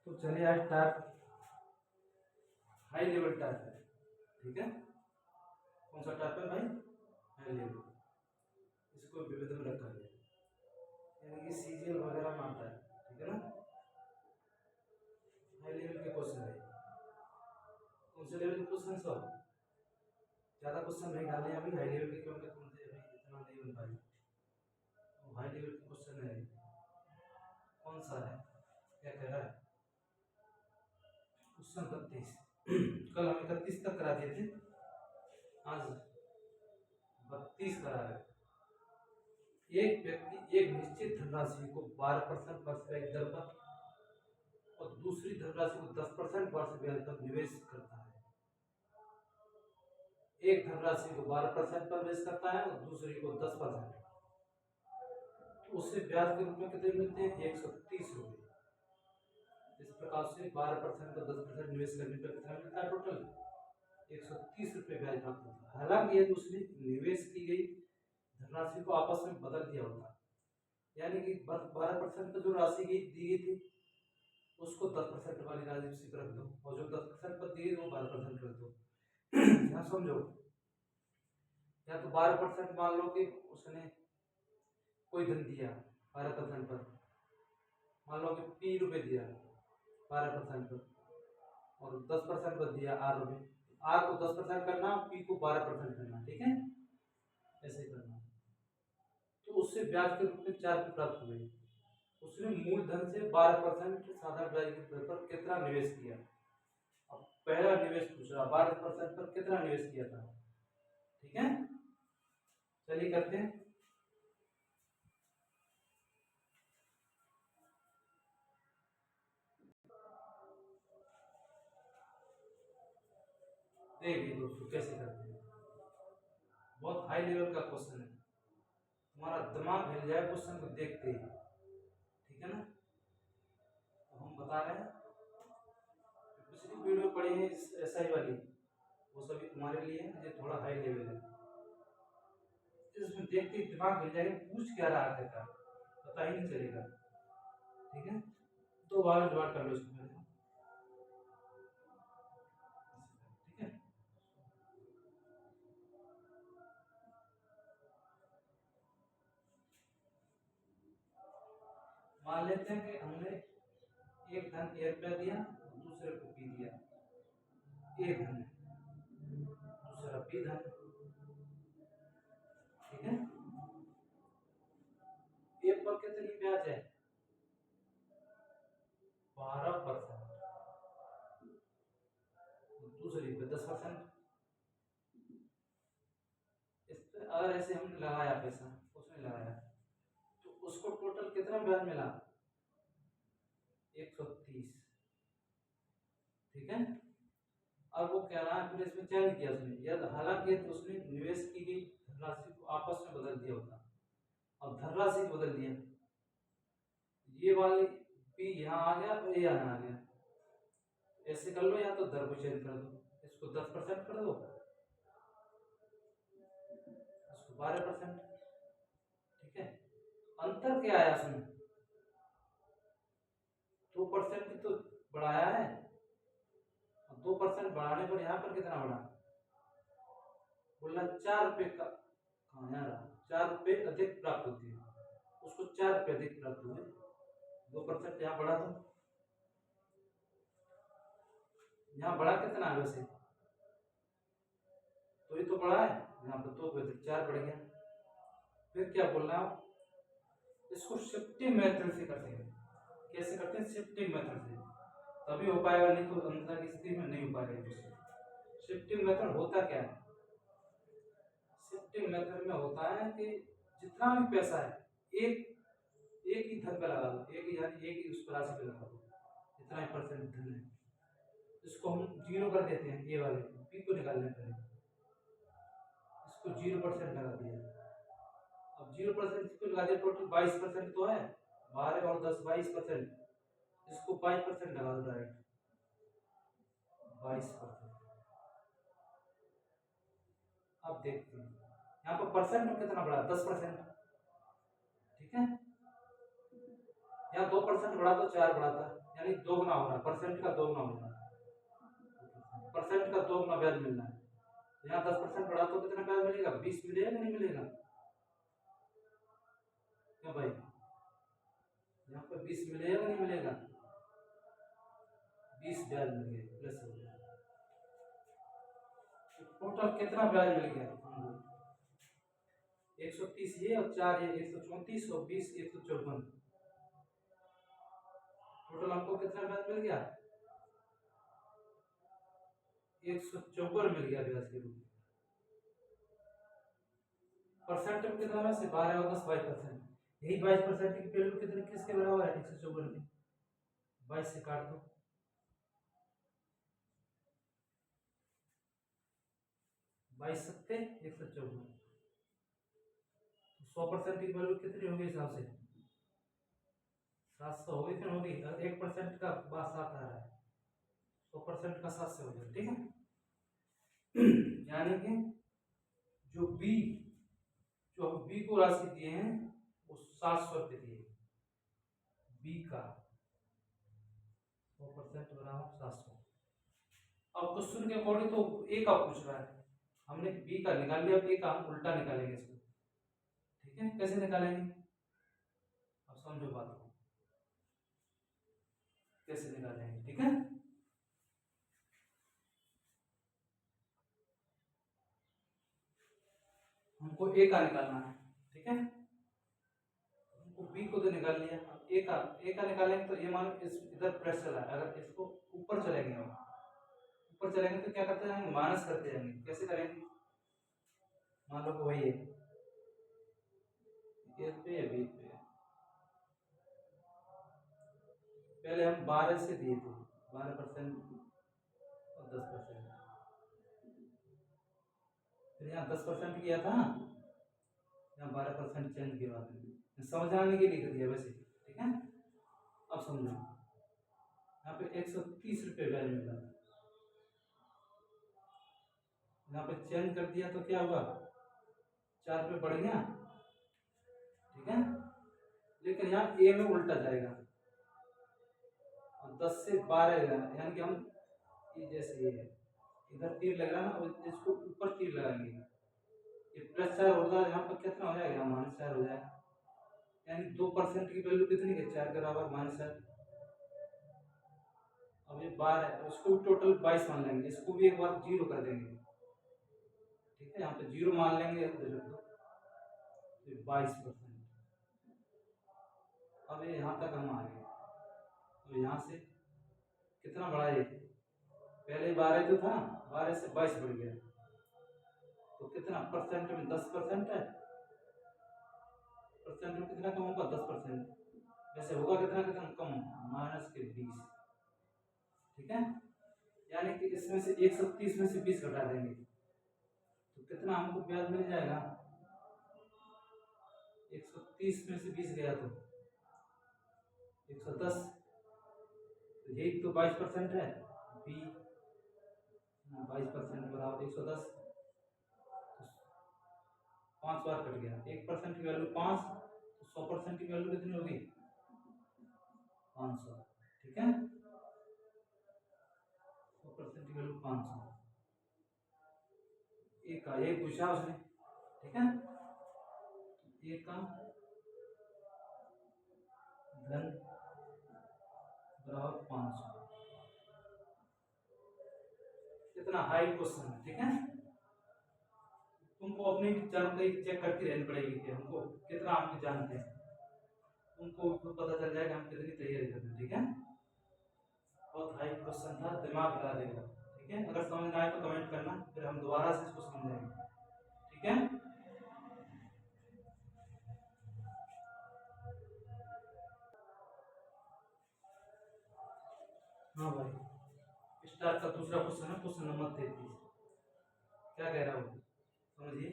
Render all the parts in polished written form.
तो चलिए आज टाइप हाई लेवल टाइप है। ठीक है, कौन सा टाइप है भाई? High level. इसको विविध में रखा गया, यानी कि सीजीएल वगैरह में आता है। ठीक है ना, हाई लेवल के क्वेश्चन है। कौन से लेवल के क्वेश्चन? सब ज़्यादा क्वेश्चन नहीं डाले अभी हाई लेवल के, क्योंकि तुमसे अभी इतना नहीं बन पाई। तो हाई लेवल के क्वेश्चन है, कौन सा है, क्या कह रहा है? क्वेश्चन 32। कल हम 31 तक करा दिए थे, आज 32 करा रहे। एक व्यक्ति एक निश्चित धनराशि को 12% वार्षिक दर पर और दूसरी धनराशि को 10% वार्षिक ब्याज पर निवेश करता है। एक धनराशि को 12% पर निवेश करता है और दूसरी को 10%। तो उससे ब्याज के रूप में कितने मिलते हैं? 130 रुपये। इस प्रकार से 12% का 10% निवेश करने पर कितना मिलता है? टोटल 130 रुपये ब्याज प्राप्त होता है। हालांकि यदि उसने निवेश की गई धनराशि को आपस में बदल दिया होता, यानी कि 12% पर जो राशि दी गई थी उसको 10% वाली राशि पर रख दो, और जो 10% पर दी वो 12% रख दो। यहाँ समझो, या तो 12% मान लो कि उसने कोई धन दिया 12% पर, मान लो कि P रुपये दिया 12% पर, और 10% पर दिया R रुपये। R को 10% करना, P को 12% करना। ठीक है, ऐसे ही करना। तो उससे ब्याज के रूप में 4 रुपये प्राप्त हुए। उसने मूलधन से 12% साधारण ब्याज की दर पर कितना निवेश किया? अब पहला निवेश पूछ रहा, 12% पर कितना निवेश किया था। ठीक है, चलिए करते हैं। देखिए दोस्तों कैसे करते हैं, बहुत हाई लेवल का क्वेश्चन है, तुम्हारा दिमाग हिल जाए क्वेश्चन को देखते ही। ठीक है ना, तो हम बता रहे हैं, पिछली वीडियो पढ़ी है एसआई वाली, वो सभी तुम्हारे लिए है, ये थोड़ा हाई लेवल है। इसमें देखते ही दिमाग हिल जाएगा, पूछ क्या रहा है का पता ही नहीं चलेगा। ठीक है, तो बार जुगाड़ कर लो इसको पहले। ठीक है, मान लेते हैं कि हमने एक धन A रुपया दिया, दूसरे को P दिया। A धन, दूसरा P धन। ठीक है, A पर कितनी ब्याज है? 12%, दूसरी पे 10%। इस पे अगर ऐसे हमने लगाया पैसा, उसने लगाया, तो उसको टोटल कितना ब्याज मिला? 130। ठीक है, अब वो कह रहा है फिर इसमें चेंज किया उसने, यदि हालांकि उसने निवेश की गई धनराशि को आपस में बदल दिया होता। अब धनराशि को बदल दिया, ये वाली P यहाँ आ गया और ये यहाँ आ गया। ऐसे कर लो, या तो दर को चेंज कर दो, इसको 10% कर दो, इसको 12%। ठीक है, अंतर क्या आया उसमें? 2% तो बढ़ाया है, 2% बढ़ाने पर यहाँ पर कितना बढ़ा? बोला 4 रुपये का, हाँ यहाँ रहा, 4 रुपये अधिक प्राप्त होती है, उसको 4 रुपये अधिक प्राप्त हुए। 2% यहाँ बढ़ा, तो यहाँ बढ़ा कितना है वैसे? तो ये तो बढ़ा है, यहाँ पर 2 अधिक 4 बढ़ गया। फिर क्या बोल रहा हूँ, इसको शिफ्टिंग मेथड से करते हैं। कैसे करते हैं? शिफ्टिंग मेथड से, तभी हो पाएगा, नहीं तो अंतर की स्थिति में नहीं हो पाएगा। शिफ्टिंग मेथड होता क्या है? शिफ्टिंग मेथड में होता है कि जितना भी पैसा है एक ही धन पे लगा दो, एक ही यानी एक ही उस राशि पे लगा दो, जितना ही परसेंट धन है। इसको हम 0 कर देते हैं, ये वाले P को निकालने पहले इसको 0% लगा दिया। अब 0% इसको लगा दिया, टोटल 22% तो है, 12 और 10 22%, इसको 5% लगा दो डायरेक्ट, 22%। अब देखते हैं यहाँ पर परसेंट में कितना बढ़ा, 10%। ठीक है, यहाँ 2% बढ़ा तो 4 बढ़ाता, यानी 2 गुना हो रहा है, परसेंट का 2 गुना हो रहा है, परसेंट का 2 गुना ब्याज मिलना है। यहाँ 10% बढ़ा तो कितना ब्याज मिलेगा, 20 मिलेगा कि नहीं मिलेगा, क्या भाई, यहाँ पे 20 मिलेगा कि नहीं मिलेगा, 20 ब्याज मिल गया, प्लस हो गया। टोटल कितना ब्याज मिल गया हमको, 130 ये और 4 ये, 134 और 20 154, टोटल हमको कितना ब्याज मिल गया, 154 मिल गया ब्याज के रूप में। परसेंट में कितना है, 12 और 10 22%, यही 22% की वैल्यू कितने किसके बराबर है, 154 के, 22 से काट दो, 22 सत्ते 154, 100% की वैल्यू कितनी होगी हिसाब से, 700 होगी कि होगी, 1% का बाद 7 आ रहा है, 100% का 7 से हो जाए, ठीक है। यानी कि जो बी, जो हम बी को राशि दिए हैं वो 700 रुपये दिए, बी का 100% बराबर 700। अब क्वेश्चन के अकॉर्डिंग तो ए का पूछ रहा है, हमने बी का निकाल लिया, अब ए का हम उल्टा निकालेंगे इसको, ठीक है, कैसे निकालेंगे, अब समझो बात को, कैसे निकालेंगे, ठीक है। हमको ए का निकालना है, ठीक है, हमको बी को तो निकाल लिया, अब ए का निकालेंगे तो ये मान इस इधर प्लस चला है, अगर इसको ऊपर चलेंगे हम, ऊपर चलेंगे तो क्या करते जाएंगे, माइनस करते जाएंगे, कैसे करेंगे, मान लो कि वही है, ए पे या बी पे, पहले हम 12 से दिए थे, 12% और 10%, फिर यहाँ 10% किया था, यहाँ 12% चेंज किया बाद में, समझाने के लिए कर दिया वैसे, ठीक है। अब समझो, यहाँ पे 130 रुपये वैल्यू मिला, यहाँ पे चेंज कर दिया तो क्या हुआ, 4 रुपये बढ़ गया, ठीक है, लेकिन यहाँ ए में उल्टा जाएगा, और 10 से 12 यानी कि हम ये जैसे ये है, इधर तीर लग रहा ना, और इसको ऊपर तीर लगाएंगे, ये +4 होगा, यहाँ पर कितना हो जाएगा, -4 हो जाएगा, यानी 2% की वैल्यू कितनी है, 4 के बराबर -4। अब ये 12 है, उसको टोटल 22 मान लेंगे, इसको भी एक बार 0 कर देंगे, ठीक है, यहाँ पे 0 मान लेंगे, 22%। अब ये यहाँ तक हम आ गए, तो यहाँ से कितना बढ़ा ये, पहले 12 जो था, 12 से 22 बढ़ गया, तो कितना परसेंट में 10% है, परसेंट में कितना कम होगा, 10%, वैसे होगा कितना कितना कम, -20, ठीक है, यानी कि इसमें से 130 में से 20 घटा देंगे तो कितना हमको ब्याज मिल जाएगा, 130 में से 20 गया तो 110, तो यही तो 22% है, बी 22% बराबर 110, 5 बार कट गया, 1% की वैल्यू 5, तो 100% की वैल्यू कितनी होगी, 500, ठीक है, 100% की वैल्यू 500, एक का एक पूछा उसने, ठीक है, एक का धन बराबर 500, कितना हाई क्वेश्चन है, ठीक है, तुमको अपनी जानकारी चेक करती रहनी पड़ेगी कि हमको कितना हम जानते हैं, तुमको खुद पता चल जाएगा हम कितनी तैयारी करते हैं, ठीक है, बहुत हाई क्वेश्चन था, दिमाग लगा देगा, ठीक है, अगर समझ ना आए तो कमेंट करना, फिर हम दोबारा से इसको समझाएंगे, ठीक है। हाँ भाई, स्टार का दूसरा क्वेश्चन है, क्वेश्चन नंबर 33, क्या कह रहा हूँ समझिए,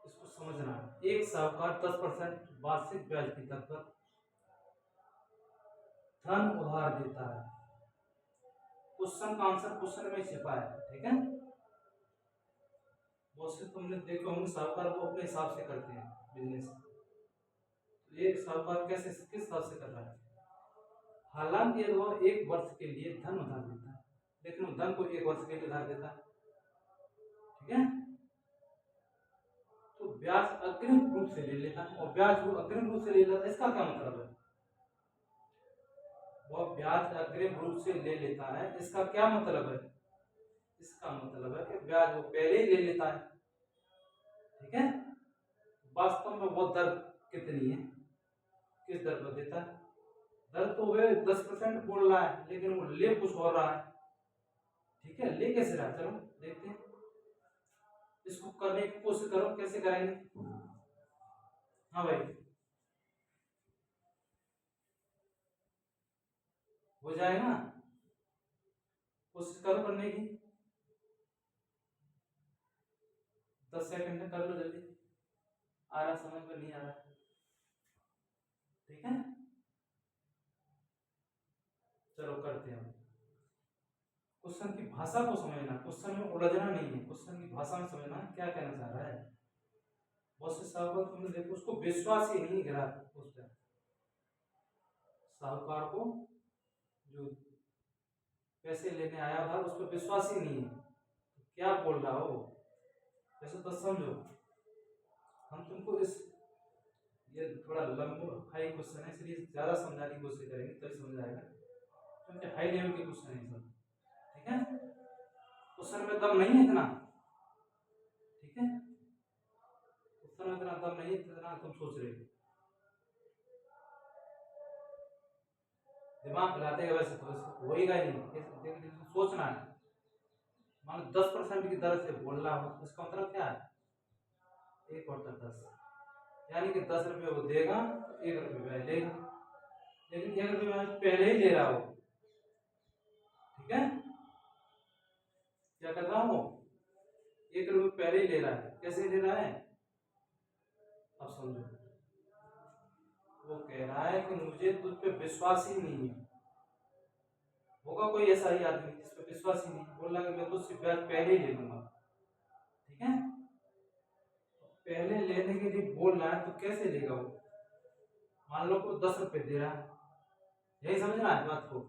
इसको समझना, एक साहूकार 10% वार्षिक ब्याज की दर पर धन उधार देता है, क्वेश्चन का आंसर क्वेश्चन में छिपा है, ठीक है, बहुत से तुमने देखे होंगे साहूकार वो अपने हिसाब से करते हैं बिजनेस। तो ये साहूकार कैसे किस हिसाब से कर रहा है? हालांकि यदि वह 1 वर्ष के लिए धन उधार देता है, लेकिन वो धन को 1 वर्ष के लिए उधार देता है, ठीक है, तो ब्याज अग्रिम रूप से ले लेता है। और ब्याज वो अग्रिम रूप से ले लेता है, इसका क्या मतलब है? वह ब्याज अग्रिम रूप से ले लेता है, इसका क्या मतलब है? इसका मतलब है कि ब्याज वो पहले ही ले लेता है, ठीक है। वास्तव में वो दर कितनी है, किस दर पर देता है? दर तो वे 10% बोल रहा है, लेकिन वो ले कुछ हो रहा है, ठीक है। ले कैसे रहा, चलो देखते हैं। इसको करने की कोशिश करो, कैसे करेंगे? हाँ भाई, हो जाएगा, कोशिश करो करने की। 10 सेकंड में कर लो जल्दी, आ रहा समझ में नहीं आ रहा, ठीक है। चलो करते हैं। क्वेश्चन की भाषा को समझना, क्वेश्चन में उलझना नहीं है, क्वेश्चन की भाषा में समझना क्या कहना चाह रहा है। बहुत से साहूकार तुमने देखो उसको विश्वास ही नहीं गिरा उस पर, साहूकार को जो पैसे लेने आया था उस पर विश्वास ही नहीं है, तो क्या बोल रहा हो, ऐसा तो समझो। हम तुमको इस ये थोड़ा लंबा हाई क्वेश्चन है, इसलिए ज्यादा समझाने की कोशिश करेंगे तभी समझ आएगा, क्योंकि हाई लेवल के क्वेश्चन है सब, ठीक है। क्वेश्चन में दम नहीं है इतना, ठीक है, क्वेश्चन में इतना दम नहीं है जितना तुम सोच रहे हो। दिमाग हिलाते हैं वैसे तो होएगा ही नहीं, सोचना है। मान लो 10% की दर से बोल रहा हो, इसका मतलब क्या है? 1/10, यानी कि 10 रुपये वो देगा तो 1 रुपये लेगा, लेकिन 1 रुपये पहले ही ले रहा हो, ठीक है। क्या कर रहा हूँ? 1 रुपये पहले ही ले रहा है, कैसे ले रहा है? अब समझो, वो कह रहा है कि मुझे तुझ पे विश्वास ही नहीं है। होगा कोई ऐसा ही आदमी जिस पे विश्वास ही नहीं, बोल रहा कि मैं तुझसे ब्याज पहले ही ले लूंगा, ठीक है। पहले लेने के लिए बोल रहा है तो कैसे लेगा वो? मान लो को 10 रुपये दे रहा है, यही समझना है बात को।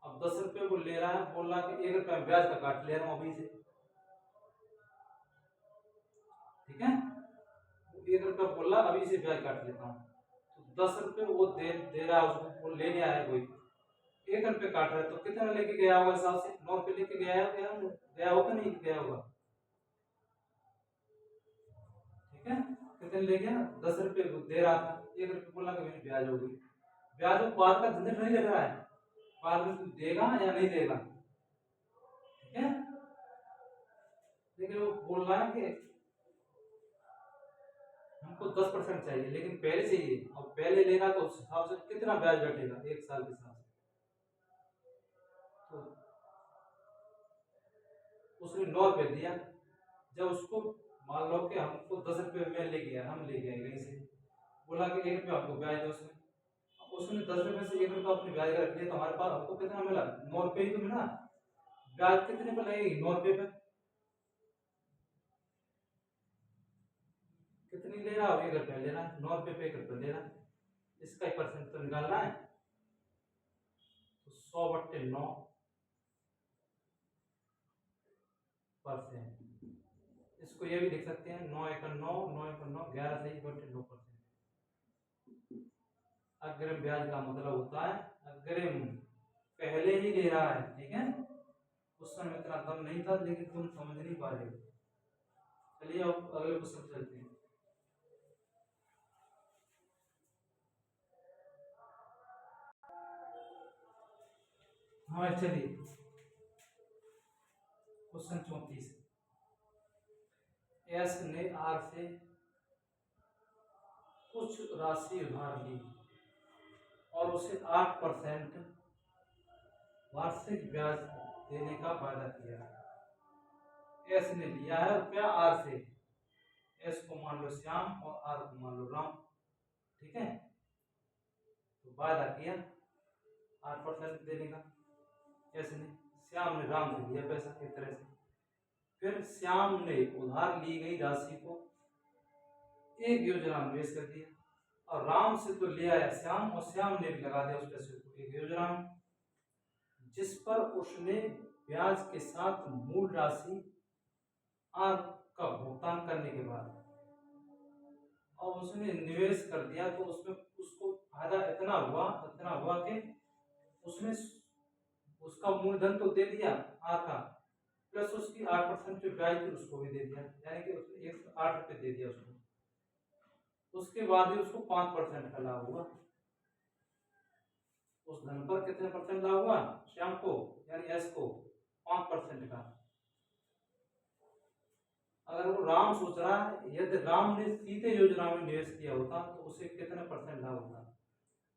अब 10 रुपये को ले रहा है, बोल रहा कि 1 रुपया ब्याज का काट ले रहा हूँ अभी से, ठीक है। 1 रुपया बोल रहा अभी से ब्याज काट लेता हूँ, तो 10 रुपये वो दे रहा है उसको, वो लेने आया कोई, 1 रुपये काट रहा है, तो कितना लेके गया होगा हिसाब से? 9 रुपये लेके गया होगा नहीं गया होगा, ठीक है। कितने ले गया? 10 रुपये दे रहा था, 1 रुपये बोला कि मेरी ब्याज होगी। ब्याज वो बाद का झंझट नहीं लग रहा है, बाद में तू देगा या नहीं देगा, ठीक है। लेकिन वो बोल रहा है कि हमको 10% चाहिए, लेकिन पहले चाहिए, और पहले लेगा तो उस हिसाब से कितना ब्याज बैठेगा 1 साल के हिसाब से। तो उसने 9 रुपये दिया, जब उसको मान लो कि हमको 10 रुपये में ले गया, हम ले गए कहीं से, बोला कि 1 रुपया आपको ब्याज दो, उसने 10 रुपये से 1 रुपया अपने ब्याज का रख लिया, तो हमारे पास हमको कितना मिला? 9 रुपये ही तो मिला। ब्याज कितने पर लगेगी? 9 रुपये पे। कितनी ले रहा हो? 1 रुपया ले रहा है, 9 रुपये पे 1 रुपया ले रहा है, इसका 1% तो निकालना है, तो 100/9%। इसको ये भी लिख सकते हैं 9 × 9, 9 × 9, 11 से 1/9%। अग्रिम ब्याज का मतलब होता है अग्रिम, पहले ही ले रहा है, ठीक है। उस समय इतना दम नहीं था, लेकिन तुम समझ नहीं पा रहे हो। चलिए अब अगले क्वेश्चन चलते हैं। हाँ चलिए, क्वेश्चन 34। एस ने आर से कुछ राशि उधार ली और उसे 8% वार्षिक ब्याज देने का वादा किया। एस ने लिया है रुपया आर से, एस को मान लो श्याम और आर को मान लो राम, ठीक है। तो वादा किया 8% देने का, एस ने, श्याम ने राम से लिया पैसा एक तरह से, फिर श्याम ने उधार ली गई राशि को एक योजना में निवेश कर दिया, और राम से तो ले आया श्याम, और श्याम ने भी लगा दिया उस पैसे को एक योजना में, जिस पर उसने ब्याज के साथ मूल राशि आर का भुगतान करने के बाद और उसने निवेश कर दिया, तो उसमें उसको फायदा इतना हुआ कि उसने उसका मूलधन तो दे दिया आर का, प्लस उसकी 8% जो ब्याज थी उसको भी दे दिया, यानी कि उसने 108 रुपये दे दिया उसको। उसके बाद ही उसको 5% का लाभ हुआ। उस धन पर कितने परसेंट लाभ हुआ श्याम को, यानी एस को 5% का। अगर वो राम सोच रहा है, यदि राम ने सीधे योजना में निवेश किया होता तो उसे कितने परसेंट लाभ होता।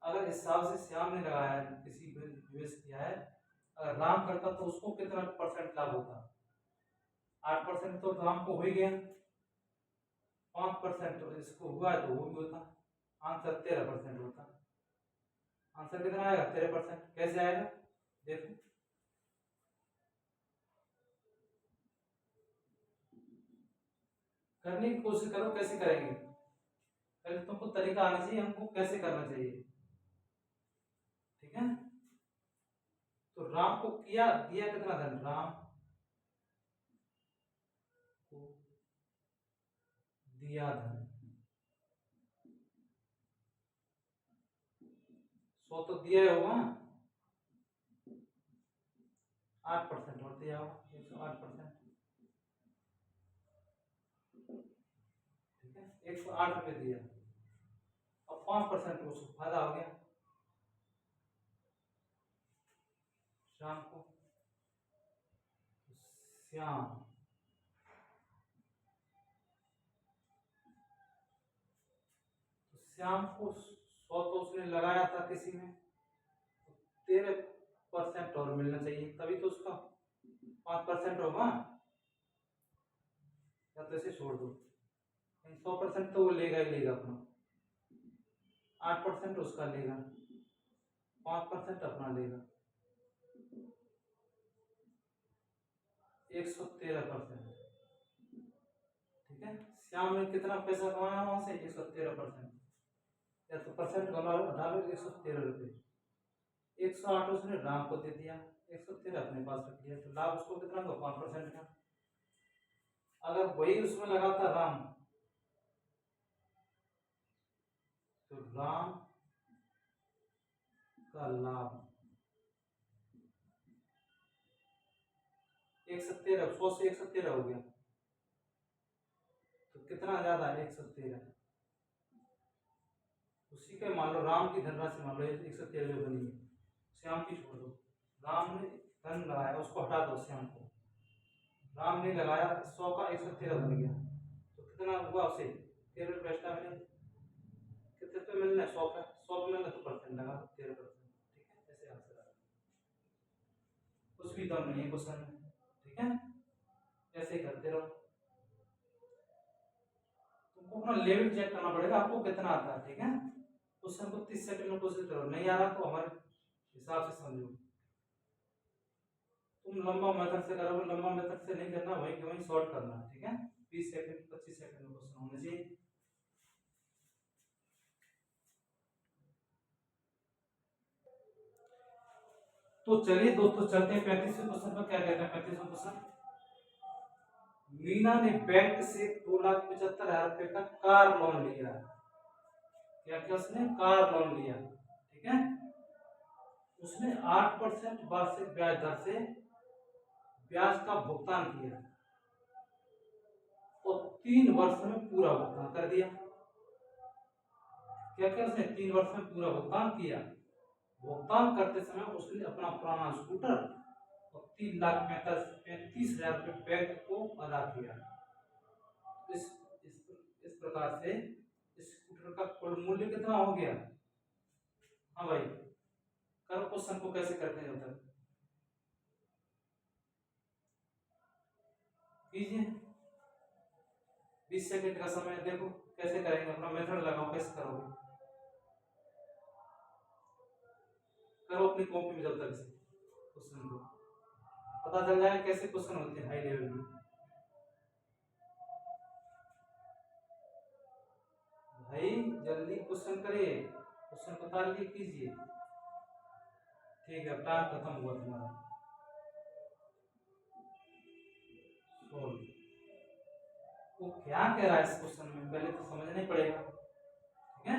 अगर इस हिसाब से श्याम ने लगाया है, किसी पे निवेश किया है, अगर राम करता तो उसको कितना परसेंट लाभ होता। 8% तो राम को हो ही गया, 5% तो इसको हुआ है तो वो भी होता, आंसर 13% होता। आंसर कितना आएगा 13%। कैसे आएगा देखो, करने की कोशिश करो। कैसे करेंगे, पहले तुमको तरीका आना चाहिए हमको कैसे करना चाहिए, ठीक है। तो राम को किया दिया कितना धन, राम को दिया धन 100 तो दिया होगा, 8% और दिया होगा 108%, ठीक है। 108 रुपये दिया और 5% उसको फायदा हो गया शाम को। श्याम श्याम को 100 तो उसने लगाया था किसी में, 13% और मिलना चाहिए, तभी तो उसका 5% होगा, या तो इसे छोड़ दो। 100% तो वो लेगा ही लेगा अपना, 8% उसका लेगा, 5% अपना लेगा, 113%, ठीक है। श्याम ने कितना पैसा कमाया वहां से, 113%, या तो परसेंट डालो 113 रुपये, 108 उसने राम को दे दिया, 113 अपने पास रख लिया, तो लाभ उसको कितना हुआ 5% का। अगर वही उसमें लगाता राम, तो राम का लाभ 113, 100 से 113 हो गया, तो कितना ज्यादा है 113, उसी के मान लो राम की धनराशि मान लो 113 जो बनी है, श्याम की छोड़ दो, राम ने धन लगाया उसको हटा दो, श्याम को राम ने लगाया 100 का 113 बन गया, तो कितना हुआ उसे 13 रुपये एक्स्ट्रा मिले, कितने पे मिलना है 100 पे, 100 पे मिलना तो परसेंट लगा 13%, ठीक है। ऐसे आंसर आ कुछ भी दम नहीं है क्वेश्चन में, ठीक है। ऐसे करते रहो, तुमको अपना लेवल चेक करना पड़ेगा आपको कितना आता है, ठीक है। क्वेश्चन को 30 सेकंड में कोशिश करो, नहीं आ रहा तो हमारे हिसाब से समझो। तुम लंबा मेथड से करोगे, लंबा मेथड से नहीं करना, वही वही शॉर्ट करना, ठीक है। 20 सेकंड 25 सेकंड में क्वेश्चन होना चाहिए। तो चलिए दोस्तों चलते हैं 35वें क्वेश्चन पर। क्या कहता है 35वां क्वेश्चन, मीना ने बैंक से 2,75,000 रुपए का कार लोन लिया। क्या क्या उसने कार लोन लिया, ठीक है। उसने 8% वार्षिक ब्याज दर से ब्याज का भुगतान किया और 3 वर्ष में पूरा भुगतान कर दिया। क्या क्या उसने 3 वर्ष में पूरा भुगतान किया। भुगतान करते समय उसने अपना पुराना स्कूटर और 3,35,000 रुपये बैंक को अदा किया। इस प्रकार से स्कूटर का कुल मूल्य कितना हो गया। हाँ भाई, करो क्वेश्चन को कैसे करते हैं उधर कीजिए, 20 सेकंड का समय, देखो कैसे करेंगे, अपना मेथड लगाओ, कैसे करोगे, करो अपनी कॉपी में जब तक से क्वेश्चन को पता चल जाए कैसे क्वेश्चन होते हैं हाई लेवल में। जल्दी क्वेश्चन करिए, क्वेश्चन को तालिए कीजिए। ठीक है, टाइम खत्म हुआ तुम्हारा। सोल्व। वो क्या कह रहा है इस क्वेश्चन में पहले तो समझना ही पड़ेगा। ठीक है,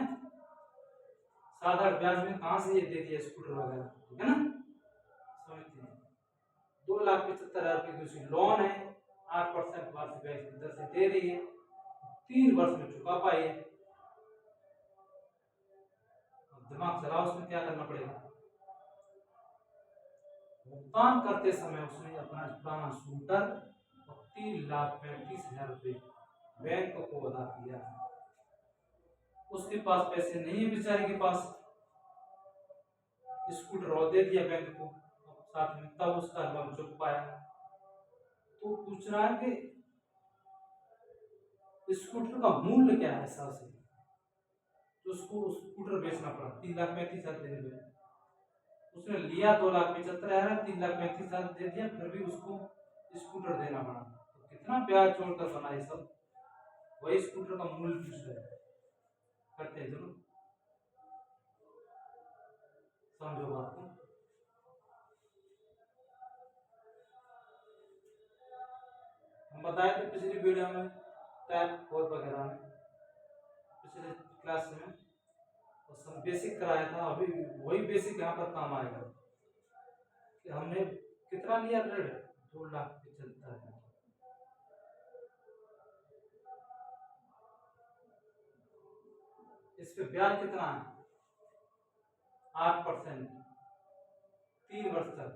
साधारण ब्याज में कहां से ये दे दिया स्कूटर वगैरह, ठीक है ना, समझते हैं। 2,75,000 की दूसरी लोन है, 8% वार्षिक ब्याज की दर से दे रही है, 3 वर्ष में चुका पाइए। दिमाग चलाओ, उसमें क्या करना पड़ेगा। भुगतान करते समय उसने अपना पुराना स्कूटर 3,35,000 रुपये बैंक को अदा किया। उसके पास पैसे नहीं है बेचारे के पास, स्कूटर और दे दिया बैंक को साथ में, तब उसका लोन चुक पाया। तो पूछ रहा है कि स्कूटर का मूल्य क्या है हिसाब से, तो उसको स्कूटर बेचना पड़ा 3,35,000 देने में। उसने लिया 2,75,000, 3,35,000 दे दिया, फिर भी उसको स्कूटर देना पड़ा। तो कितना ब्याज छोड़कर बना ये सब, वही स्कूटर का मूल्य पूछ रहे हैं। करते हैं जरूर, समझो बात को। हम बताए थे पिछली वीडियो में, टाइप 4 वगैरह में, पिछले क्लास में और बेसिक कराया था। अभी वही बेसिक यहाँ पर काम आएगा कि हमने कितना लिया ऋण, 2,75,000। इस पे ब्याज कितना है, 8%, 3 वर्ष तक।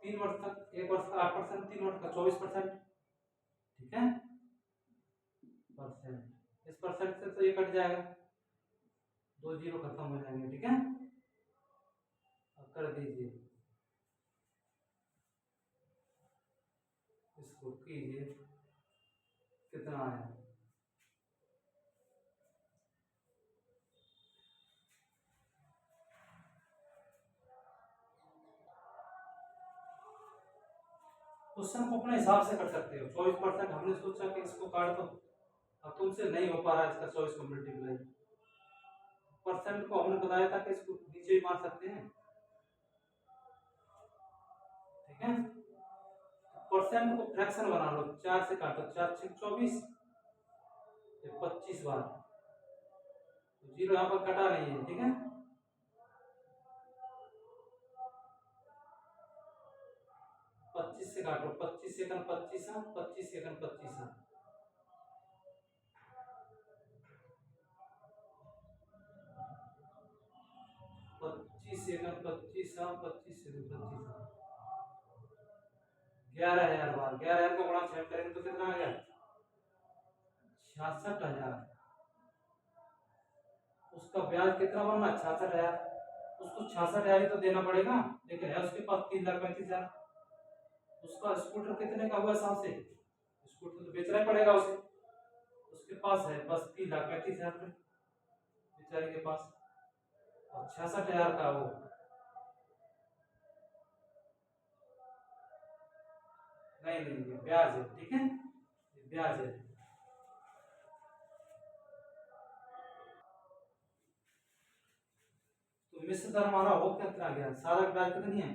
3 वर्ष तक, 1 वर्ष का 8%, 3 वर्ष का 24%। ठीक है, परसेंट, इस परसेंट से तो ये कट जाएगा, 2 जीरो खत्म हो जाएंगे। ठीक है, अब कर दीजिए, इसको कीजिए, कितना आया। क्वेश्चन को अपने हिसाब से कर सकते हो। 24% हमने सोचा कि इसको काट दो, अब तुमसे नहीं हो पा रहा है इसका 24 को मल्टीप्लाई। परसेंट को हमने बताया था कि इसको नीचे ही मार सकते हैं। ठीक है, परसेंट को फ्रैक्शन बना लो, 4 से काटो, 4 6 24, 25 बार, जीरो यहाँ पर कटा नहीं है। ठीक है, 25 से काटो, 25 सेकंड 25, 25 सेकंड 25, 25 सेकंड 25, 25 सेकंड 25, 11,000 बार। 11,000 को गुणा 6 करेंगे तो कितना आ गया, 66,000। उसका ब्याज कितना बनना, 66,000। उसको 66,000 ही तो देना पड़ेगा, लेकिन है उसके पास 3,35,000। उसका स्कूटर कितने का हुआ हिसाब से, स्कूटर तो बेचना ही पड़ेगा उसे, उसके पास है बस 3,35,000 बेचारे के पास, और 66,000 का वो नहीं नहीं, ये ब्याज है। ठीक है, ये ब्याज है। तो मिश्र दर हमारा हो कितना गया, सारा ब्याज कितनी है,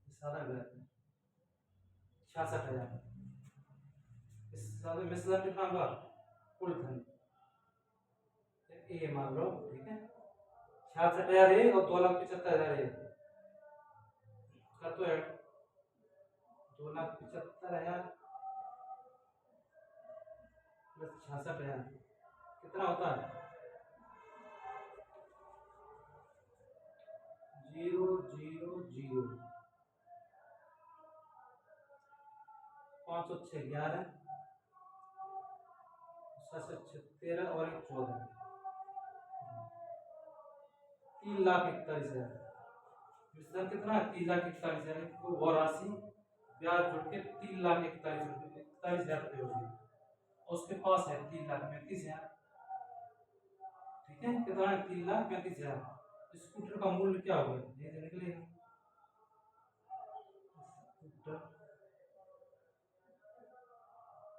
सारा ब्याज 66,000। इस सारे मिश्र दर कितना होगा, कुल धन ए मान लो। ठीक है, 66,000 है और 2,75,000 है, कर तो ऐड, 2,75,000 प्लस 66,000 कितना होता है, 0,0,0, 5 6 11, 7 6 13 और 1 14, 3,41,000। मिश्रण कितना है, 3,41,000 को और राशि ब्याज जुड़ के 3,41,000 रुपये होगी। उसके पास है 3,35,000। ठीक है, कितना है, 3,35,000। स्कूटर का मूल्य क्या होगा, ये तो निकलेगा, स्कूटर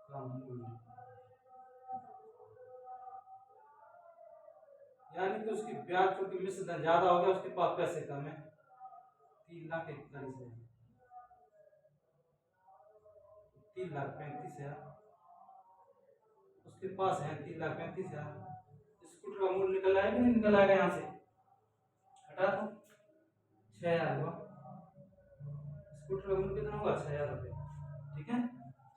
का मूल्य यानी कि उसकी ब्याज चूंकि मिश्र धन ज्यादा हो गया, उसके पास पैसे कम है, 3,41,000, 3,35,000 उसके पास है, 3,35,000। स्कूटर का मूल्य निकल आएगा, नहीं निकल आएगा? यहाँ से हटा दो, 6,000 हुआ। स्कूटर का मूल्य कितना होगा? 6,000 रुपये। ठीक है,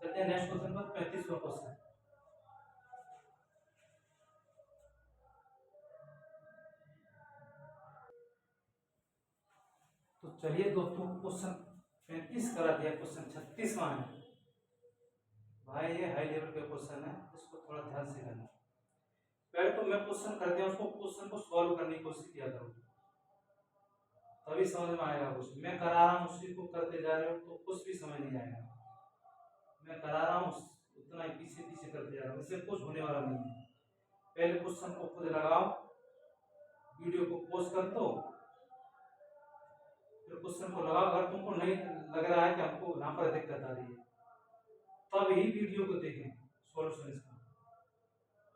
चलते हैं नेक्स्ट क्वेश्चन पर, 35वां क्वेश्चन। तो चलिए दोस्तों, क्वेश्चन 35 करा दिया, क्वेश्चन 36वां है भाई। ये हाई लेवल का क्वेश्चन है, इसको थोड़ा ध्यान से करना। पहले तो मैं क्वेश्चन कर दिया, उसको क्वेश्चन को सॉल्व करने की कोशिश किया करो, तभी समझ में आएगा कुछ। मैं करा रहा हूँ उसी को करते जा रहे हो तो कुछ भी समझ नहीं आएगा। मैं करा रहा हूँ उतना ही पीछे पीछे करते जा रहा हूँ, इससे कुछ होने वाला नहीं है। पहले क्वेश्चन को खुद लगाओ, वीडियो को पॉज कर दो, फिर क्वेश्चन को लगाओ। अगर तुमको नहीं लग रहा है कि हमको यहाँ पर दिक्कत आ रही है, तब ही वीडियो को देखें सॉल्यूशन इसका।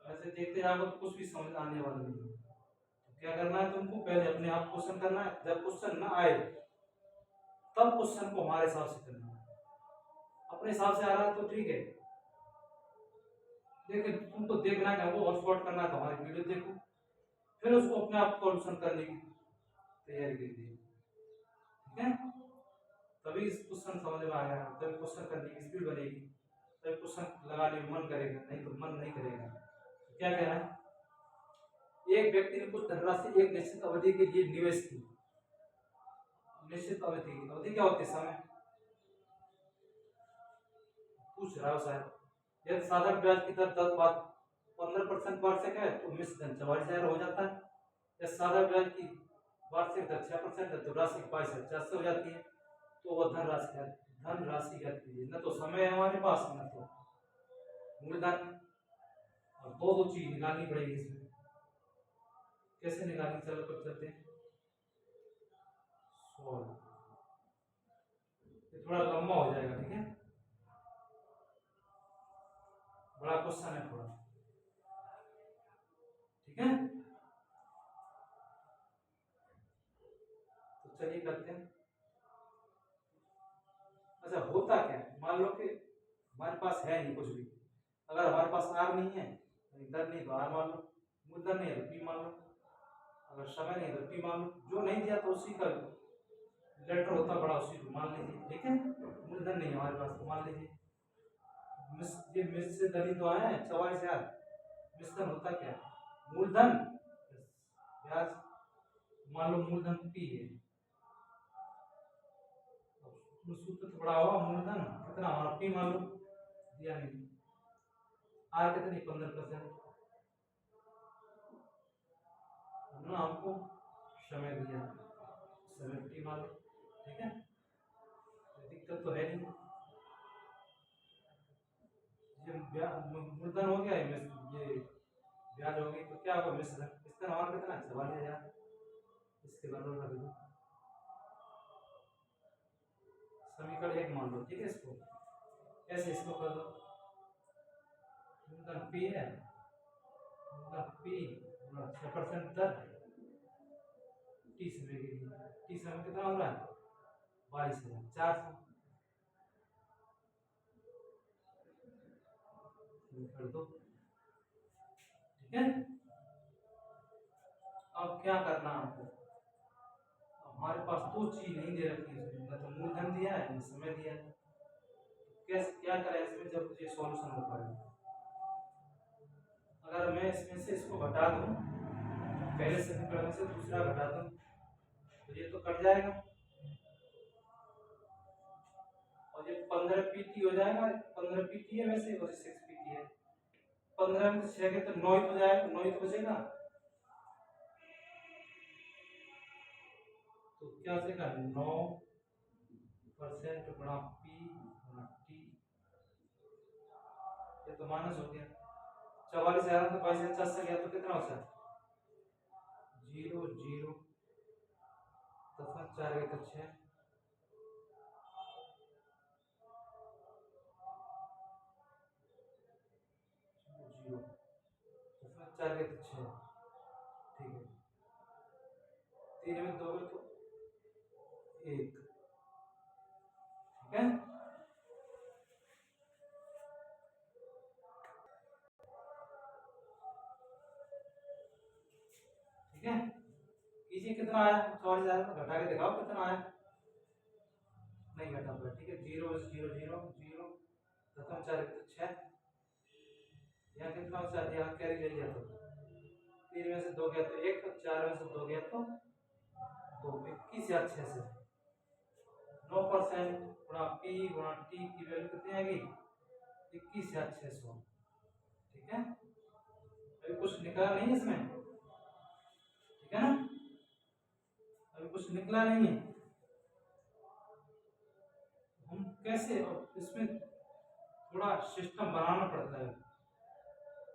ऐसे देखते जाओगे तो कुछ भी समझ आने वाला नहीं है। तो क्या करना है तुमको, पहले अपने आप क्वेश्चन करना है, जब क्वेश्चन ना आए तब क्वेश्चन को हमारे हिसाब से करना है। अपने हिसाब से आ रहा है तो ठीक है, लेकिन तुमको देखना है कि हमको हॉटस्पॉट करना है तो हमारी वीडियो देखो, फिर उसको अपने आप सॉल्यूशन करने की तैयारी कीजिए। ठीक है, तभी इस क्वेश्चन समझ में आएगा, तभी क्वेश्चन करने की स्पीड बनेगी, तभी क्वेश्चन लगाने में मन करेगा, नहीं तो मन नहीं करेगा। तो क्या कह रहा है, एक व्यक्ति ने कुछ धनराशि एक निश्चित अवधि के लिए निवेश की। निश्चित अवधि, अवधि क्या होती है? समय पूछ रहा हो शायद। यदि साधक ब्याज की दर 15% वार्षिक है तो मिश्र धन 44,000 हो जाता है। यदि साधक ब्याज की वार्षिक दर 6% है तो राशि 22,400 हो जाती है। तो वह धनराशि कहती है। न तो समय है हमारे पास, न तो मूलधन, और दो चीज निकालनी पड़ेगी इसमें। कैसे निकालेंगे, चलो कर चलते हैं सॉल्व। ये थोड़ा लंबा हो जाएगा, ठीक है, बड़ा क्वेश्चन है थोड़ा। ठीक है, तो चलिए करते हैं। अच्छा, होता क्या है, मान लो कि हमारे पास है नहीं कुछ भी। अगर हमारे पास आर नहीं है, इधर नहीं तो आर मान लो, मूलधन नहीं है तो पी मान लो, अगर समय नहीं तो पी मान लो, जो नहीं दिया तो उसी का लेटर होता बड़ा, उसी को मान लीजिए। ठीक है, मूलधन नहीं है हमारे पास तो मान लीजिए ये मिश्र से धनी तो आए हैं 44,000। मिश्रण होता क्या है, मूलधन ब्याज, मान लो मूलधन पी है, सूत्र तो बड़ा हुआ, मूलधन कितना हमारा पी मान लो, दिया नहीं, आर कितनी 15%, ना हमको समय दिया, समय टी मान लो। ठीक है, दिक्कत तो है नहीं, ये मूलधन हो गया, ये ब्याज हो गई, तो क्या होगा मिश्रण, इसका नाम कितना 44,000, इसके बराबर कर दो, समीकरण 1 मान लो। ठीक है, इसको ऐसे इसको कर दो, मूलधन पी है, मूलधन पी 6% दर टी समय के लिए, टी समय कितना हो रहा है 22,400 कर दो। ठीक है, अब क्या करना है आपको, हमारे पास दो चीज नहीं दे रखी है, न तो मूलधन दिया है न समय दिया है, कैसे क्या करें इसमें जब ये सॉल्यूशन हो पाएगा। अगर मैं इसमें से इसको घटा दूं, पहले समीकरण से दूसरा घटा दूं, तो ये तो कट जाएगा और ये 15 पीटी हो जाएगा, 15 पीटी है वैसे और 6 पीटी है, 15 में 6 के तो 9 ही तो जाएगा, 9 ही तो बचेगा, तो क्या बचेगा 9% गुणा पी गुणा टी, ये तो माइनस हो गया, 44,000 तो 22,400 गया तो कितना होता है 0 0 4 गए तो 6, 0 4 गए तो 6, ठीक है, 3 में 2 में तो 1, ठीक है। ठीक है, कीजिए कितना आया, 4000 में घटा के दिखाओ कितना आया। नहीं घटा हुआ, ठीक है। 0 0 0 0, प्रथम 4 तो 6, यहाँ कितना बचा, यहाँ कैरी ले लिया तो 3 में से 2 गया तो 1, 4 में से 2 गया तो 2, 21,600 से 9% गुणा पी गुणा टी की वैल्यू कितनी आएगी, 21,600, ठीक है। अभी कुछ निकला नहीं है इसमें, ठीक है ना, अभी कुछ निकला नहीं है। हम कैसे, और इसमें थोड़ा सिस्टम बनाना पड़ता है,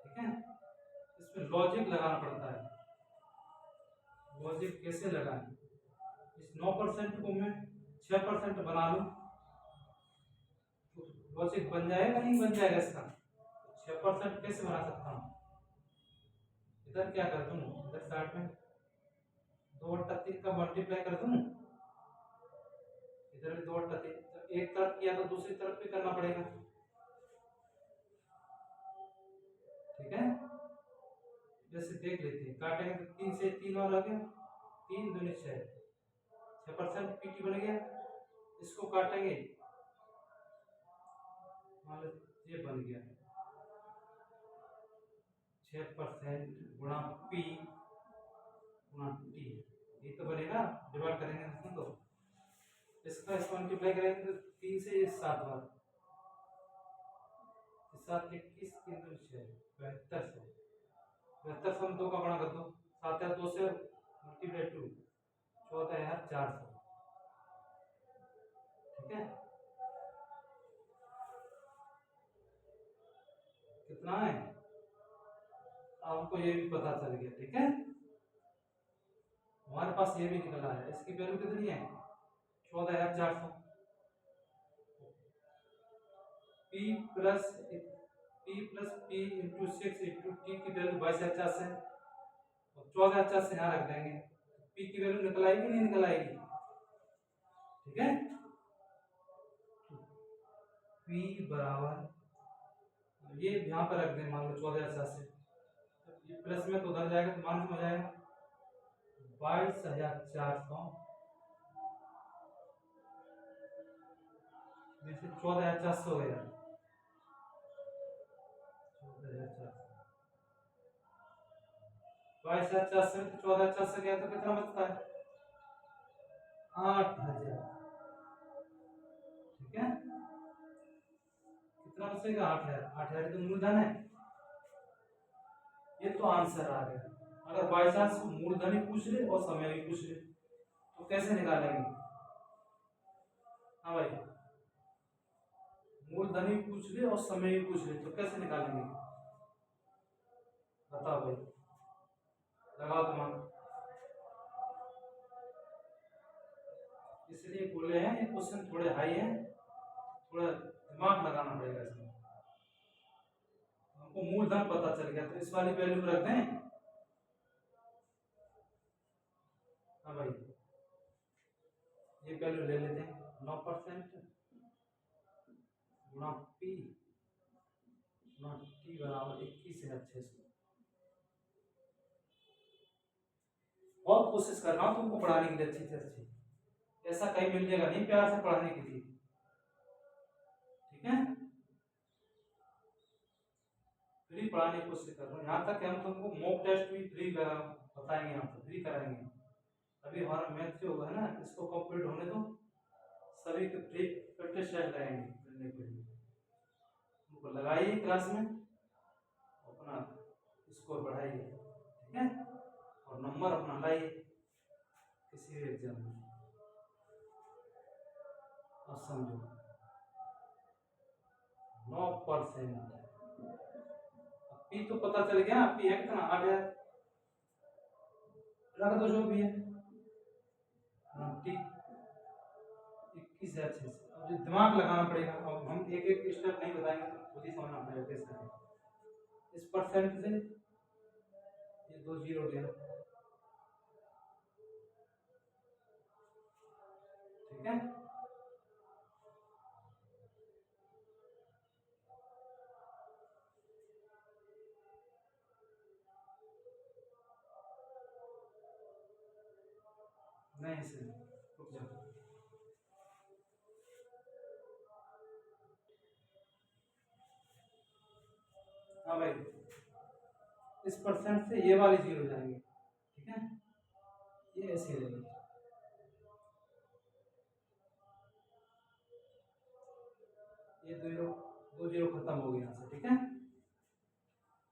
ठीक है, इसमें लॉजिक लगाना पड़ता है। लॉजिक कैसे लगाएं, इस 9% को मैं 6% बना लूं तो लॉजिक बन जाएगा नहीं बन जाएगा इसका, 6% कैसे बना सकता हूं। इधर क्या कर दूं, इधर साइड में 2/3 का मल्टीप्लाई कर दूं, इधर भी 2/3, तो एक तरफ किया तो दूसरी तरफ भी करना पड़ेगा, ठीक है। जैसे देख लेते हैं, काटेंगे तो 3 से 3 और आ गया, 3 दूनी 6% पीटी बन गया। इसको काटेंगे, मान लो ये बन गया 6% गुणा पी गुणा टी, ये तो बनेगा। डिवाइड करेंगे इसमें तो इसका इसको मल्टीप्लाई करेंगे तो 3 से ये 7 बार, 7 21 3 दूनी 6, 7200, 7200 में 2 का गुणा कर दो, 7 या 2 से मल्टीप्लाई 2, 14,400, ठीक है। कितना है, आपको ये भी पता चल गया, ठीक है। हमारे पास ये भी निकल आया, इसकी वैल्यू कितनी है, 14,400। P plus P into 6 into T की वैल्यू 22,400 है, और 14,400 यहाँ रख देंगे, P की वैल्यू निकल आएगी नहीं निकल आएगी, ठीक है। P बराबर, ये यहाँ पर रख दें, मान लो 14,400, ये प्लस में तो उधर जाएगा तो माइनस में हो जाएगा, 22,400 में से 14,400 हो गया, 22,400 में 14,400 गया तो कितना बचता है, 8,000, ठीक है। कितना बचेगा, 8,000, 8,000 तो मूलधन है, ये तो आंसर आ गया। अगर बाई चांस मूलधन ही पूछ ले और समय भी पूछ ले तो कैसे निकालेंगे, हाँ भाई, मूलधन ही पूछ ले और समय भी पूछ ले तो कैसे निकालेंगे, बताओ भाई, लगाओ दिमाग। इसलिए बोले हैं ये क्वेश्चन थोड़े हाई हैं, थोड़ा दिमाग लगाना पड़ेगा इसमें। हमको मूलधन पता चल गया तो इस वाली वैल्यू रख दें, हाँ भाई, ये वैल्यू ले लेते हैं, 9% गुणा पी गुणा टी बराबर 21,600। बहुत कोशिश कर रहा हूँ तुमको पढ़ाने के लिए अच्छी से अच्छी, ऐसा कहीं मिल जाएगा नहीं प्यार से पढ़ाने के लिए, ठीक है। फ्री पढ़ाने की कोशिश कर रहा हूँ, यहाँ तक कि हम तुमको मॉक टेस्ट भी फ्री बताएंगे, हम तो फ्री कराएंगे। अभी हमारा मैथ जो होगा है ना, इसको कंप्लीट होने दो, सभी के फ्री प्रैक्टिस टेस्ट लगाएंगे करने के लिए, उनको लगाइए क्लास में, अपना स्कोर बढ़ाइए, ठीक है, और नंबर अपना लाइए किसी भी एग्जाम में। अब समझो 9%, पी तो पता चल गया, पी है कितना, 8,000 रख दो जो भी है, टी 21,600। अब दिमाग लगाना पड़ेगा, अब हम एक एक स्टेप नहीं बताएंगे तो खुद ही समझना पड़ेगा कैसे है। इस परसेंट से ये 2 जीरो गया, ठीक है। नहीं से रुक जाओ। हाँ भाई, इस परसेंट से ये वाली जीरो जाएंगे, ठीक है, ये ऐसे रहेगी। ये दो जीरो खत्म हो गया यहाँ से, ठीक है।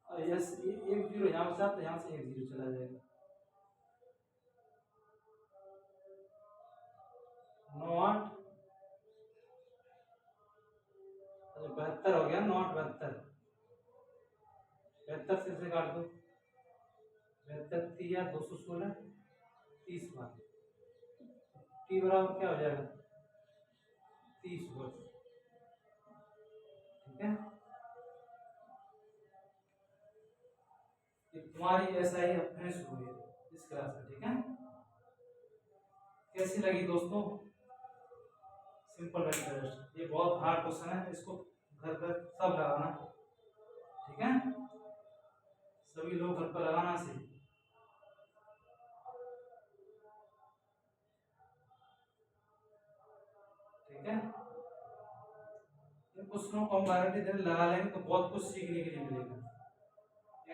और यस, एक जीरो यहाँ से आता, यहाँ से एक जीरो चला जाएगा। 9 8 72 हो गया, 9 8 72, 72 से काट दो, 72 3 216, 30 बार टी बराबर क्या हो जाएगा, 30 वर्ष, ठीक है। तुम्हारी ऐसा ही अपने शुरू हुई इस क्लास में, ठीक है। कैसी लगी दोस्तों सिंपल वेक्टर? ये बहुत हार्ड क्वेश्चन है, इसको घर पर सब लगाना, ठीक है। सभी लोग घर पर लगाना सीख, ठीक है। इन क्वेश्चनों को हम गारंटी देने लगा लेंगे तो बहुत कुछ सीखने के लिए मिलेगा।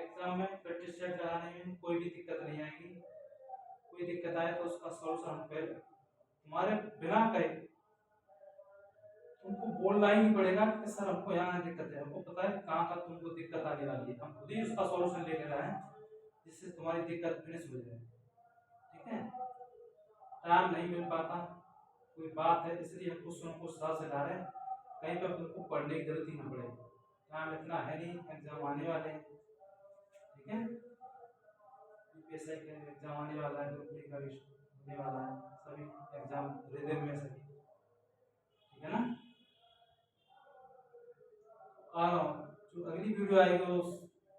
एग्जाम में प्रैक्टिस सेट लगाने में कोई भी दिक्कत नहीं आएगी। कोई दिक्कत आए तो उसका सॉल्यूशन हम पहले तुम्हारे बिना कहे तुमको बोलना ही नहीं पड़ेगा कि सर हमको यहाँ दिक्कत है, हमको पता है कहाँ का तुमको दिक्कत आने वाली है, हम खुद ही उसका सॉल्यूशन लेकर आए जिससे तुम्हारी दिक्कत फिनिश हो जाए, ठीक है। टाइम नहीं मिल पाता, कोई बात है, इसलिए हम क्वेश्चन को साथ से ला रहे हैं, कहीं पर तुमको पढ़ने की जरूरत ही ना पड़े। टाइम इतना है नहीं, एग्जाम आने वाले हैं, ठीक है। यूपीएससी का एग्जाम आने वाला है, ग्रुप डी का भी होने वाला है, सभी एग्जाम रिदम में सभी, ठीक है ना। जो अगली वीडियो आएगी वो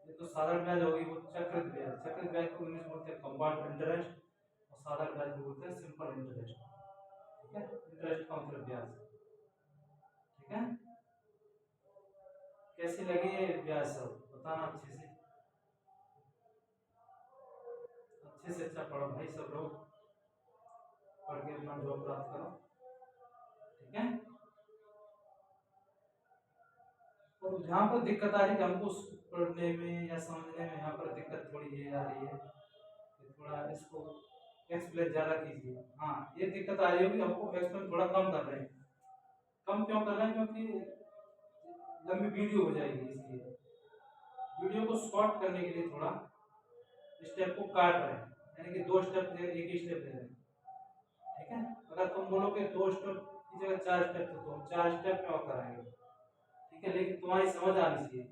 ये तो साधारण ब्याज होगी, वो चक्रवृद्धि ब्याज, चक्रवृद्धि ब्याज को इंग्लिश बोलते हैं कंपाउंड इंटरेस्ट, और साधारण ब्याज को बोलते हैं सिंपल इंटरेस्ट, ठीक है। इंटरेस्ट का मतलब ब्याज, ठीक है। कैसी लगी ये ब्याज सब बताना अच्छे से अच्छा पढ़ो भाई, सब लोग पढ़ के अपना जॉब प्राप्त करो, ठीक है। तो जहाँ पर दिक्कत आ रही है हमको पढ़ने में या समझने में, यहाँ पर दिक्कत थोड़ी ये आ रही है, थोड़ा इसको एक्सप्लेन ज़्यादा कीजिए। हाँ, ये दिक्कत आ रही होगी, हमको एक्सप्लेन थोड़ा कम कर रहे हैं। कम क्यों कर रहे हैं? क्योंकि लंबी वीडियो हो जाएगी, इसलिए वीडियो को शॉर्ट करने के लिए थोड़ा स्टेप को काट रहे हैं, यानी कि 2 स्टेप एक ही स्टेप ले रहे हैं, ठीक है। अगर तुम बोलोगे 2 स्टेप की जगह 4 स्टेप तो तुम 4 स्टेप में और कराएंगे, ठीक है, लेकिन तुम्हारी समझ आनी चाहिए,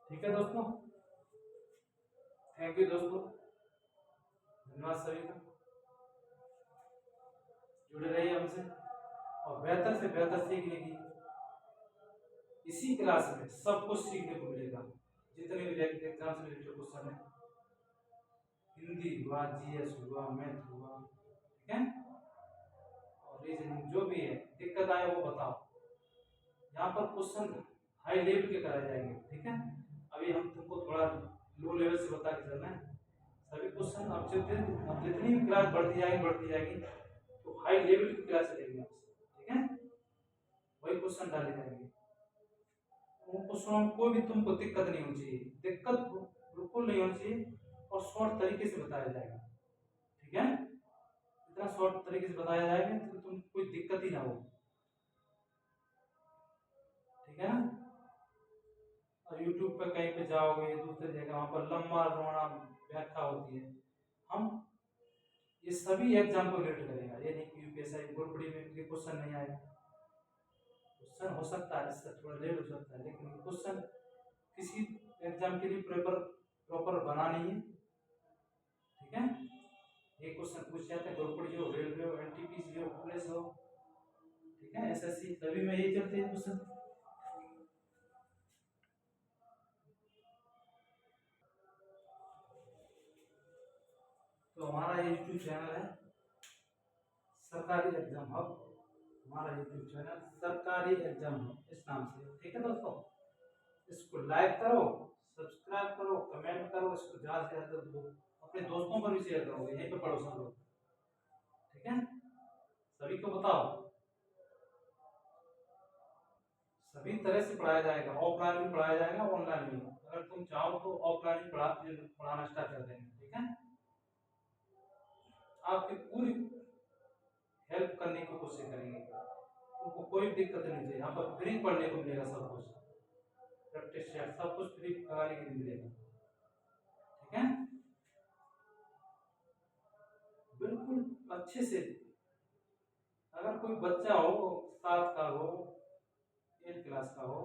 ठीक है दोस्तों। थैंक यू दोस्तों, धन्यवाद सभी का, जुड़े रहिए हमसे और बेहतर से बेहतर सीखने की इसी क्लास में सब कुछ सीखने को मिलेगा। जितने भी एग्जाम से रिलेटेड क्वेश्चन है, हिंदी हुआ, जीएस हुआ, मैथ हुआ, ठीक है, और रीजनिंग जो भी है, दिक्कत आए वो बताओ। यहाँ पर क्वेश्चन हाई लेवल के कराए जाएंगे, ठीक है। अभी हम तुमको थोड़ा लो लेवल से बता के चलना है। सभी क्वेश्चन अब जितनी भी क्लास बढ़ती जाएगी तो हाई लेवल की क्लास चलेगी आपसे, ठीक है। वही क्वेश्चन डाले जाएंगे, उन क्वेश्चनों में कोई भी तुमको दिक्कत नहीं होनी चाहिए, दिक्कत बिल्कुल नहीं होनी चाहिए, और शॉर्ट तरीके से बताया जाएगा, ठीक है। इतना शॉर्ट तरीके से बताया जाएगा तो तुम कोई दिक्कत ही ना हो, ठीक है ना। और यूट्यूब पे कहीं पे जाओगे दूसरी जगह, वहां पर लंबा रोना व्याख्या होती है, हम ये सभी एग्जाम को रिलेट करेगा, ये नहीं कि यूपीएससी ग्रुप डी में क्वेश्चन नहीं आएगा। क्वेश्चन हो सकता है इससे थोड़ा लेट हो सकता है, लेकिन क्वेश्चन किसी एग्जाम के लिए प्रॉपर बना नहीं है, ठीक है। ये क्वेश्चन पूछ जाते हैं, ग्रुप डी हो, रेलवे हो, एनटीपीसी हो, पुलिस हो, ठीक है, एसएससी, सभी में यही चलते हैं क्वेश्चन। तो हमारा यूट्यूब चैनल है सरकारी एग्जाम हब, हमारा यूट्यूब चैनल सरकारी एग्जाम हब इस नाम से, ठीक है दोस्तों। इसको लाइक करो, सब्सक्राइब करो, कमेंट करो, इसको ज़्यादा से ज़्यादा अपने दोस्तों पर भी शेयर करोगे, यहीं पे पड़ोसन लोग, ठीक है। सभी को बताओ, सभी तरह से पढ़ाया जाएगा, ऑफलाइन भी पढ़ाया जाएगा, ऑनलाइन भी। अगर तुम चाहो तो ऑफलाइन भी पढ़ाना स्टार्ट कर देंगे, ठीक है। आपकी पूरी हेल्प करने की कोशिश करेंगे, तुमको कोई दिक्कत नहीं चाहिए, यहाँ पर फ्री पढ़ने को मिलेगा, सब कुछ प्रैक्टिस सेट सब कुछ फ्री कराने के लिए मिलेगा, ठीक है। बिल्कुल अच्छे से, अगर कोई बच्चा हो 7 का हो, 8 क्लास का हो,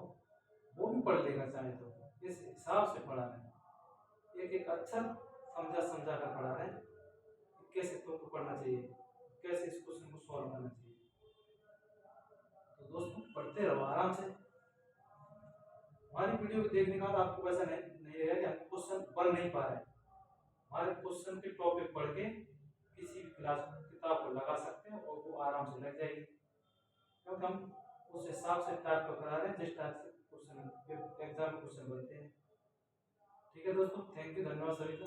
वो भी पढ़ लेगा चाहे तो। इस हिसाब से पढ़ा रहे हैं, एक एक अक्षर समझा समझा कर पढ़ा रहे हैं कि कैसे तुमको पढ़ना चाहिए, कैसे इस क्वेश्चन को सॉल्व करना चाहिए। तो दोस्तों पढ़ते रहो आराम से। हमारी वीडियो को देखने के बाद आपको वैसा नहीं रहेगा कि हम क्वेश्चन पढ़ नहीं पा रहे। हमारे क्वेश्चन के टॉपिक पढ़ के किसी भी क्लास किताब को लगा सकते हैं और वो आराम से लग जाएगी, क्योंकि हम उस हिसाब से टाइप का करा रहे हैं जिस टाइप से क्वेश्चन एग्जाम में क्वेश्चन बनते हैं, ठीक है दोस्तों। थैंक यू, धन्यवाद सभी का।